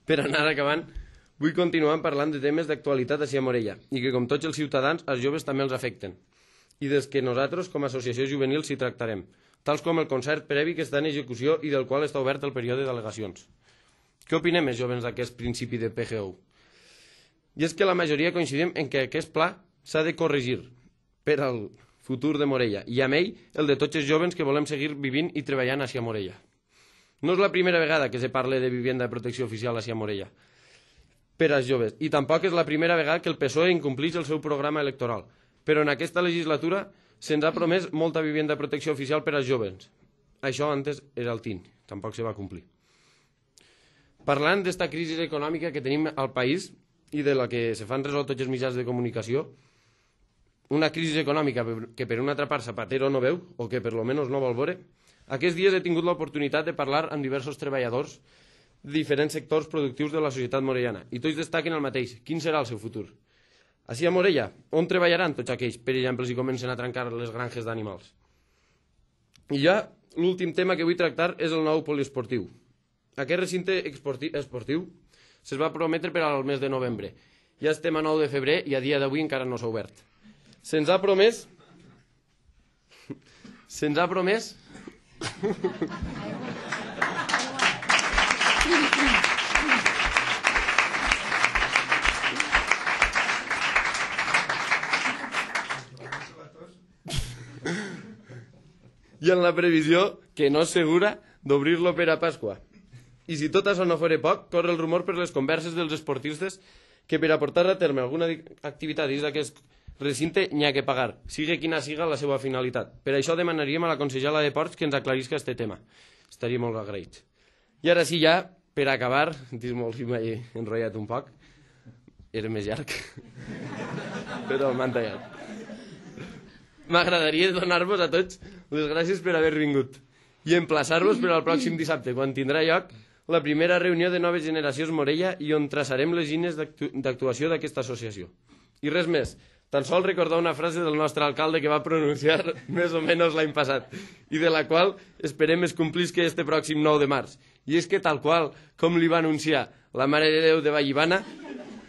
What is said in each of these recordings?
Per anar acabant, vull continuar parlant de temes d'actualitat així a Morella i que, com tots els ciutadans, els joves també els afecten i des que nosaltres, com a associació juvenil, s'hi tractarem, tals com el concert previ que està en execució i del qual està obert el període d'al·legacions. Què opinem els joves d'aquest principi de PGU? I és que la majoria coincidim en que aquest pla s'ha de corregir per al futur de Morella i amb ell el de tots els joves que volem seguir vivint i treballant així a Morella. No és la primera vegada que se parla de vivenda de protecció oficial així a Morella per als joves i tampoc és la primera vegada que el PSOE incompleix el seu programa electoral, però en aquesta legislatura se'ns ha promès molta vivenda de protecció oficial per als joves. Això antes era el TIN, tampoc se va complir. Parlant d'esta crisi econòmica que tenim al país i de la que se fan ressò tots els mitjans de comunicació, una crisi econòmica que per una altra part Zapatero no veu o que per lo menos no vol veure, aquests dies he tingut l'oportunitat de parlar amb diversos treballadors de diferents sectors productius de la societat morellana i tots destaquen el mateix, quin serà el seu futur. Així a Morella, on treballaran tots aquells, per exemple, si comencen a trencar les granges d'animals? I ja l'últim tema que vull tractar és el nou poliesportiu. Aquest recinte esportiu se'ls va prometre per al mes de novembre. Ja estem a 9 de febrer i a dia d'avui encara no s'ha obert. Se'ns ha promès... I en la previsió, que no és segura, d'obrir-lo per a Pasqua. I si tot això no fos poc, corre el rumor per les converses dels esportistes que per a portar a terme alguna activitat dins d'aquest recinte n'hi ha que pagar, sigui quina siga la seva finalitat. Per això demanaríem a la consellera de Ports que ens aclarisca aquest tema. Estaria molt agraït. I ara sí, ja, per acabar, molt si m'he enrotllat un poc, era més llarg, però m'han tallat. M'agradaria donar-vos a tots les gràcies per haver vingut i emplaçar-vos per al pròxim dissabte, quan tindrà lloc la primera reunió de Noves Generacions Morella i on traçarem les línies d'actuació d'aquesta associació. I res més, tan sols recordar una frase del nostre alcalde que va pronunciar més o menys l'any passat i de la qual esperem es complisca este pròxim 9 de març. I és que tal qual com li va anunciar la Mare de Déu de Vallivana,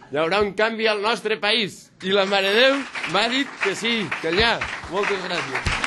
hi haurà un canvi al nostre país. I la Mare de Déu m'ha dit que sí, que n'hi ha. Moltes gràcies.